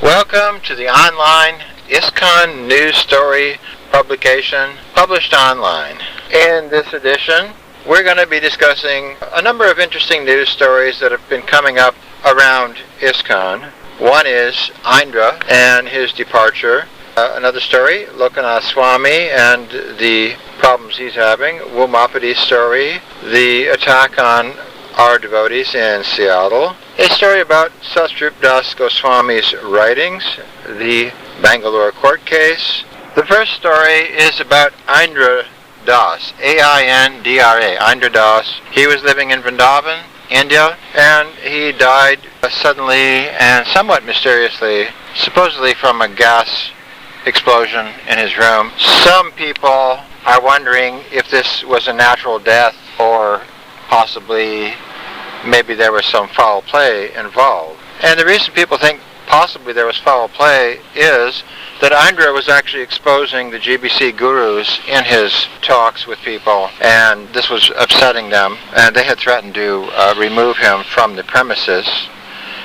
Welcome to the online ISKCON news story publication published online. In this edition, we're going to be discussing a number of interesting news stories that have been coming up around ISKCON. One is Indra and his departure. Another story, Lokanath Swami and the problems he's having. Wumapadi's story, the attack on our devotees in Seattle. A story about Sastrup Das Goswami's writings, the Bangalore court case. The first story is about Indra Das, A-I-N-D-R-A, Indra Das. He was living in Vrindavan, India, and he died suddenly and somewhat mysteriously, supposedly from a gas explosion in his room. Some people are wondering if this was a natural death or possibly maybe there was some foul play involved. And the reason people think possibly there was foul play is that Indra was actually exposing the GBC gurus in his talks with people, and this was upsetting them, and they had threatened to remove him from the premises.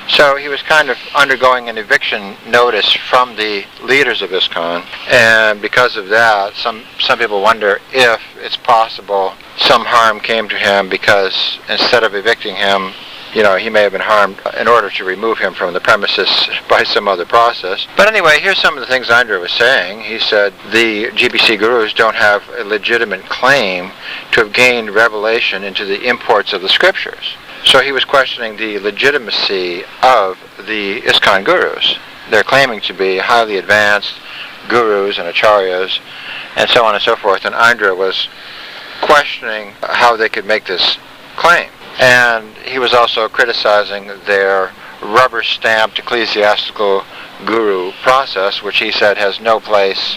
So he was kind of undergoing an eviction notice from the leaders of ISKCON, and because of that, some people wonder if it's possible some harm came to him because instead of evicting him, he may have been harmed in order to remove him from the premises by some other process. But anyway, here's some of the things Indra was saying. He said the GBC gurus don't have a legitimate claim to have gained revelation into the imports of the scriptures. So he was questioning the legitimacy of the ISKCON gurus. They're claiming to be highly advanced gurus and acharyas and so on and so forth, and Indra was questioning how they could make this claim. And he was also criticizing their rubber-stamped ecclesiastical guru process, which he said has no place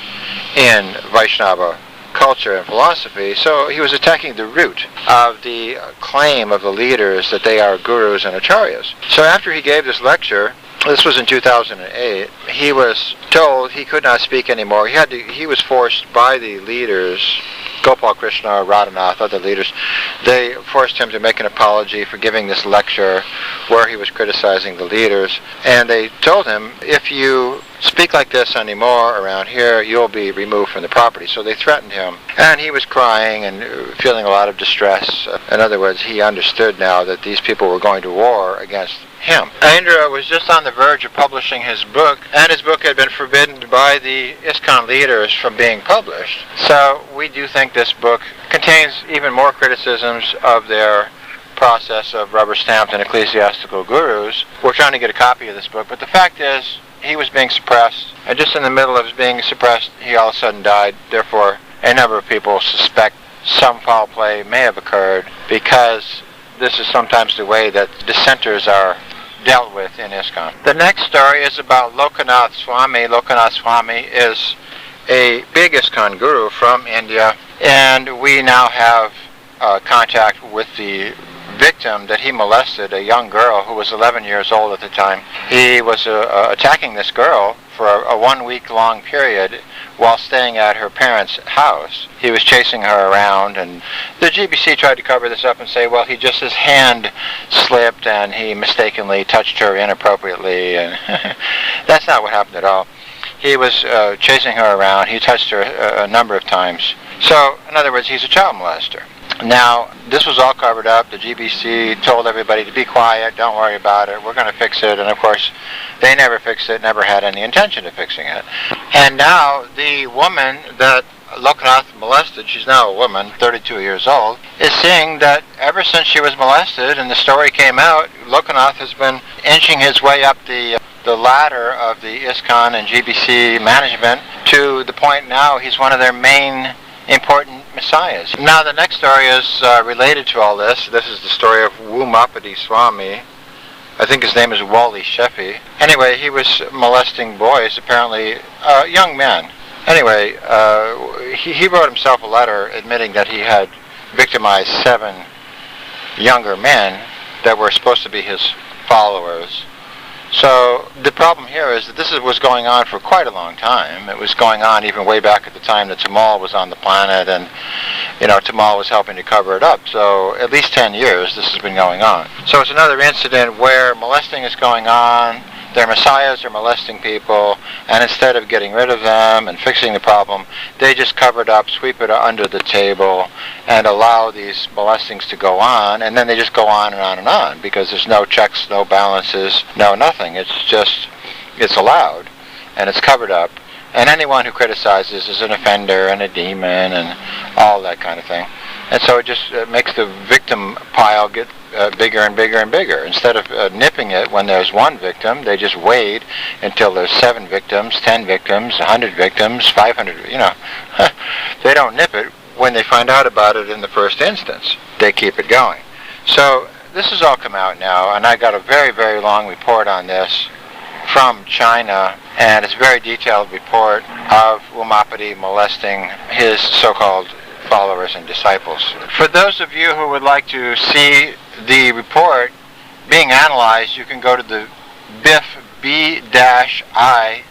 in Vaishnava culture and philosophy. So he was attacking the root of the claim of the leaders that they are gurus and acharyas. So after he gave this lecture, this was in 2008, he was told he could not speak anymore. He was forced by the leaders, Gopal Krishna, Radhanath, other leaders, they forced him to make an apology for giving this lecture where he was criticizing the leaders. And they told him, if you speak like this anymore around here, you'll be removed from the property. So they threatened him. And he was crying and feeling a lot of distress. In other words, he understood now that these people were going to war against him. Indra was just on the verge of publishing his book, and his book had been forbidden by the ISKCON leaders from being published. So we do think this book contains even more criticisms of their process of rubber-stamped and ecclesiastical gurus. We're trying to get a copy of this book, but the fact is, he was being suppressed, and just in the middle of his being suppressed, he all of a sudden died. Therefore, a number of people suspect some foul play may have occurred, because this is sometimes the way that dissenters are dealt with in ISKCON. The next story is about Lokanath Swami. Lokanath Swami is a big ISKCON guru from India, and we now have contact with the victim that he molested, a young girl who was 11 years old at the time. He was attacking this girl for a 1 week long period while staying at her parents' house. He was chasing her around, and the GBC tried to cover this up and say, well, his hand slipped and he mistakenly touched her inappropriately, and that's not what happened at all. He was chasing her around. He touched her a number of times. So, in other words, he's a child molester. Now, this was all covered up. The GBC told everybody to be quiet, don't worry about it, we're going to fix it, and of course, they never fixed it, never had any intention of fixing it. And now, the woman that Lokanath molested, she's now a woman, 32 years old, is seeing that ever since she was molested and the story came out, Lokanath has been inching his way up the ladder of the ISKCON and GBC management to the point now he's one of their main important messiahs. Now the next story is related to all this. This is the story of Wumapadi Swami. I think his name is Wally Sheffy. Anyway, he was molesting boys, apparently young men. Anyway, he wrote himself a letter admitting that he had victimized 7 younger men that were supposed to be his followers. So the problem here is that this was going on for quite a long time. It was going on even way back at the time that Tamal was on the planet, and Tamal was helping to cover it up. So at least 10 years this has been going on. So it's another incident where molesting is going on, their messiahs are molesting people, and instead of getting rid of them and fixing the problem, they just cover it up, sweep it under the table, and allow these molestings to go on, and then they just go on and on and on, because there's no checks, no balances, no nothing. It's allowed, and it's covered up, and anyone who criticizes is an offender and a demon and all that kind of thing. And so it just makes the victim pile get bigger and bigger and bigger. Instead of nipping it when there's one victim, they just wait until there's 7 victims, 10 victims, 100 victims, 500, They don't nip it when they find out about it in the first instance. They keep it going. So this has all come out now, and I got a very, very long report on this from China, and it's a very detailed report of Umapati molesting his so-called followers and disciples. For those of you who would like to see the report being analyzed, you can go to the BIF B-I-F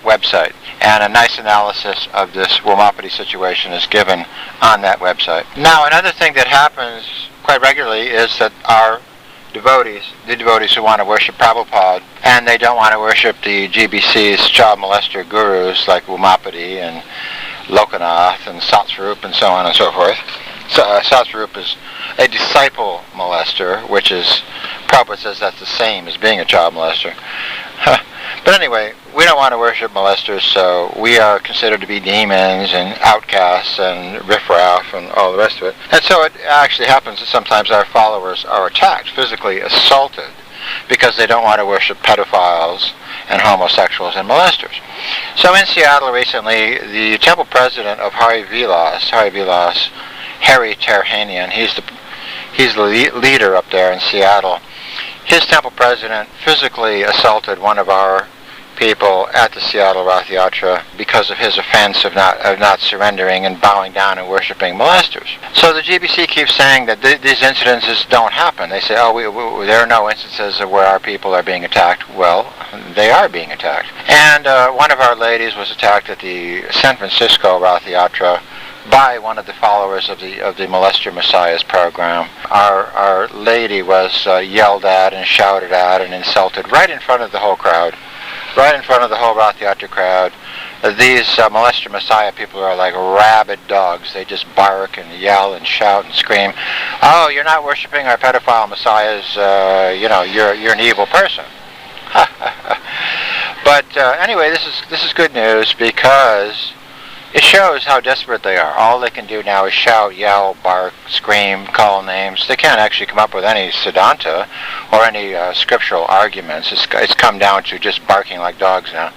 website, and a nice analysis of this Umapati situation is given on that website. Now, another thing that happens quite regularly is that our devotees, the devotees who want to worship Prabhupada, and they don't want to worship the GBC's child molester gurus like Umapati and Lokanath and Satsvarup and so on and so forth. So, Satsvarup is a disciple molester, which is, Prabhupada says that's the same as being a child molester. But anyway, we don't want to worship molesters, so we are considered to be demons and outcasts and riffraff and all the rest of it. And so it actually happens that sometimes our followers are attacked, physically assaulted, because they don't want to worship pedophiles and homosexuals and molesters. So in Seattle recently, the temple president of Hari Vilas, Harry Terhanian, he's the leader up there in Seattle. His temple president physically assaulted one of our people at the Seattle Rath Yatra because of his offense of not surrendering and bowing down and worshiping molesters. So the GBC keeps saying that these incidences don't happen. They say, there are no instances of where our people are being attacked. Well, they are being attacked. And one of our ladies was attacked at the San Francisco Rath Yatra by one of the followers of the Molester Messiahs program. Our lady was yelled at and shouted at and insulted right in front of the whole crowd. Right in front of the whole Rath Yatra crowd. These Molester Messiah people are like rabid dogs. They just bark and yell and shout and scream, "Oh, you're not worshiping our pedophile messiahs, you're an evil person." But anyway, this is good news, because it shows how desperate they are. All they can do now is shout, yell, bark, scream, call names. They can't actually come up with any siddhanta or any scriptural arguments. It's come down to just barking like dogs now.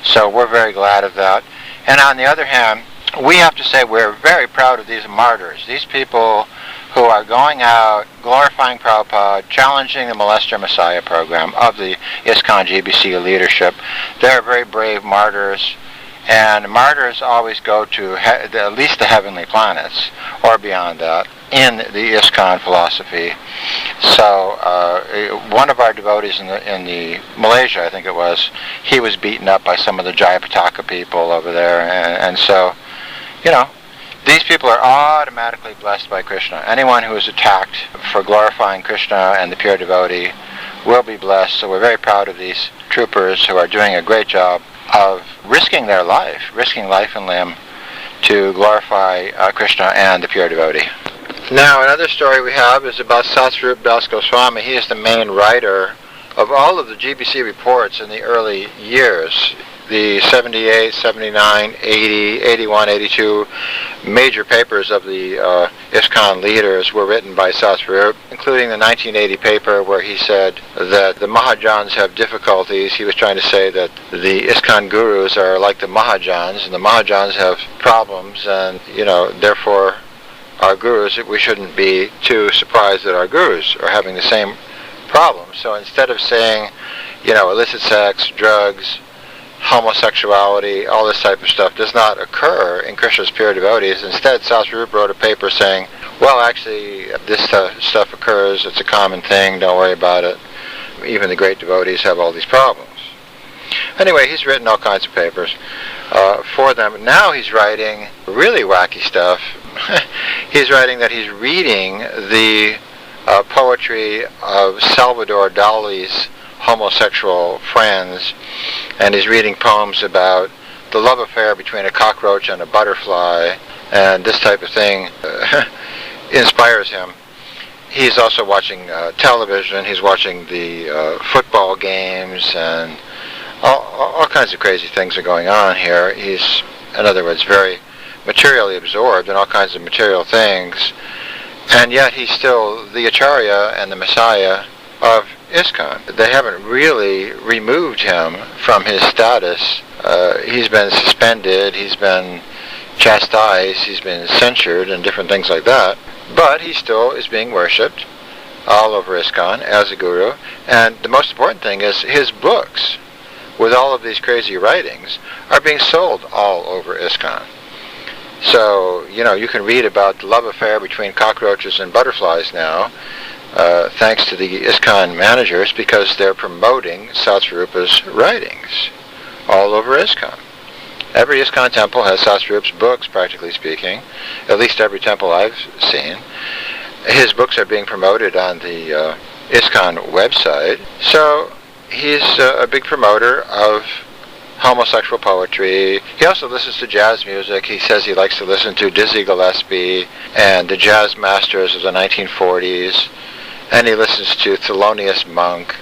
So we're very glad of that. And on the other hand, we have to say we're very proud of these martyrs, these people who are going out, glorifying Prabhupada, challenging the Molester Messiah program of the ISKCON GBC leadership. They're very brave martyrs. And martyrs always go to at least the heavenly planets, or beyond that, in the ISKCON philosophy. So one of our devotees in the Malaysia, I think it was, he was beaten up by some of the Jayapataka people over there. And so, these people are automatically blessed by Krishna. Anyone who is attacked for glorifying Krishna and the pure devotee will be blessed. So we're very proud of these troopers who are doing a great job of risking their life, risking life and limb to glorify Krishna and the pure devotee. Now, another story we have is about Satsvarup Das Goswami. He is the main writer of all of the GBC reports in the early years. The 78, 79, 80, 81, 82 major papers of the ISKCON leaders were written by Satsvarup, including the 1980 paper where he said that the Mahajans have difficulties. He was trying to say that the ISKCON gurus are like the Mahajans, and the Mahajans have problems, and, therefore our gurus, we shouldn't be too surprised that our gurus are having the same problem. So instead of saying, illicit sex, drugs, homosexuality, all this type of stuff does not occur in Krishna's pure devotees. Instead, Satsvarup wrote a paper saying, well, actually, this stuff occurs, it's a common thing, don't worry about it. Even the great devotees have all these problems. Anyway, he's written all kinds of papers for them. Now he's writing really wacky stuff. He's writing that he's reading the poetry of Salvador Dali's homosexual friends, and he's reading poems about the love affair between a cockroach and a butterfly, and this type of thing inspires him. He's also watching television. He's watching the football games, and all kinds of crazy things are going on here. He's, in other words, very materially absorbed in all kinds of material things, and yet he's still the Acharya and the Messiah of ISKCON. They haven't really removed him from his status. He's been suspended, he's been chastised, he's been censured, and different things like that. But he still is being worshipped all over ISKCON as a guru. And the most important thing is his books, with all of these crazy writings, are being sold all over ISKCON. So, you can read about the love affair between cockroaches and butterflies now, thanks to the ISKCON managers, because they're promoting Satsvarupa's writings all over ISKCON. Every ISKCON temple has Satsvarupa's books, practically speaking, at least every temple I've seen. His books are being promoted on the ISKCON website. So he's a big promoter of homosexual poetry. He also listens to jazz music. He says he likes to listen to Dizzy Gillespie and the jazz masters of the 1940s. And he listens to Thelonious Monk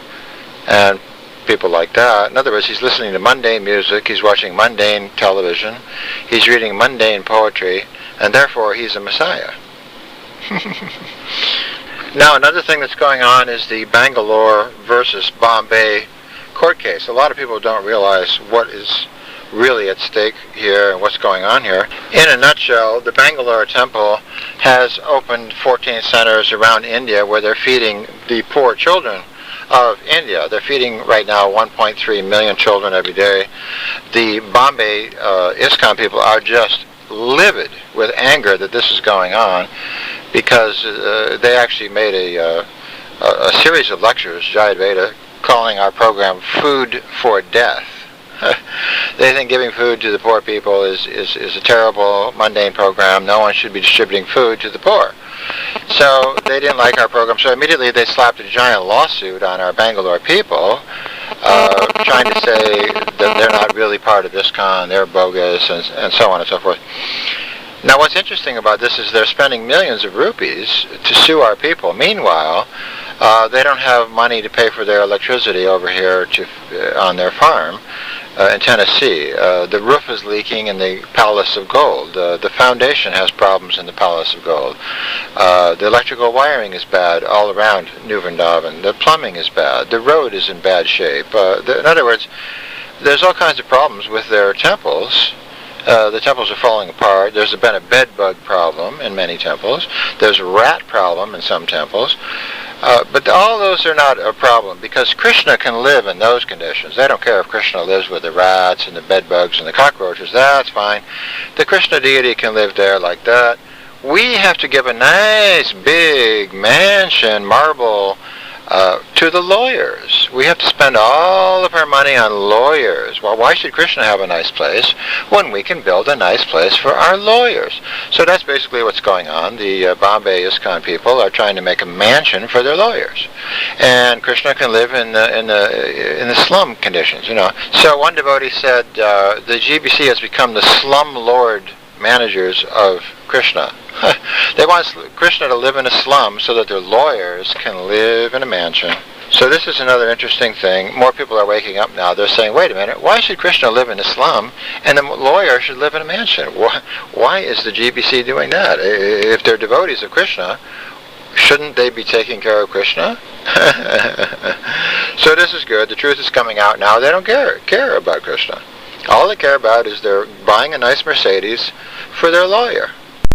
and people like that. In other words, he's listening to mundane music, he's watching mundane television, he's reading mundane poetry, and therefore he's a Messiah. Now, another thing that's going on is the Bangalore versus Bombay court case. A lot of people don't realize what is really at stake here and what's going on here. In a nutshell, the Bangalore temple has opened 14 centers around India where they're feeding the poor children of India. They're feeding right now 1.3 million children every day. The Bombay ISKCON people are just livid with anger that this is going on, because they actually made a series of lectures, Jayad Veda, calling our program Food for Death. They think giving food to the poor people is a terrible, mundane program. No one should be distributing food to the poor. So they didn't like our program, so immediately they slapped a giant lawsuit on our Bangalore people, trying to say that they're not really part of ISKCON, they're bogus, and so on and so forth. Now, what's interesting about this is they're spending millions of rupees to sue our people. Meanwhile, they don't have money to pay for their electricity over here on their farm in Tennessee. The roof is leaking in the Palace of Gold. The foundation has problems in the Palace of Gold. The electrical wiring is bad all around New Vrindavan. The plumbing is bad. The road is in bad shape. In other words, there's all kinds of problems with their temples. The temples are falling apart. There's been a bed bug problem in many temples. There's a rat problem in some temples. But all those are not a problem, because Krishna can live in those conditions. They don't care if Krishna lives with the rats and the bed bugs and the cockroaches. That's fine. The Krishna deity can live there like that. We have to give a nice big mansion, marble, to the lawyers. We have to spend all of our money on lawyers. Well, why should Krishna have a nice place when we can build a nice place for our lawyers? So that's basically what's going on. The Bombay ISKCON people are trying to make a mansion for their lawyers, and Krishna can live in the slum conditions. So one devotee said the GBC has become the slumlord managers of Krishna. They want Krishna to live in a slum so that their lawyers can live in a mansion. So this is another interesting thing. More people are waking up now. They're saying, wait a minute, why should Krishna live in a slum and the lawyer should live in a mansion? Why is the GBC doing that? If they're devotees of Krishna, shouldn't they be taking care of Krishna? So this is good. The truth is coming out now. They don't care about Krishna. All they care about is they're buying a nice Mercedes for their lawyer.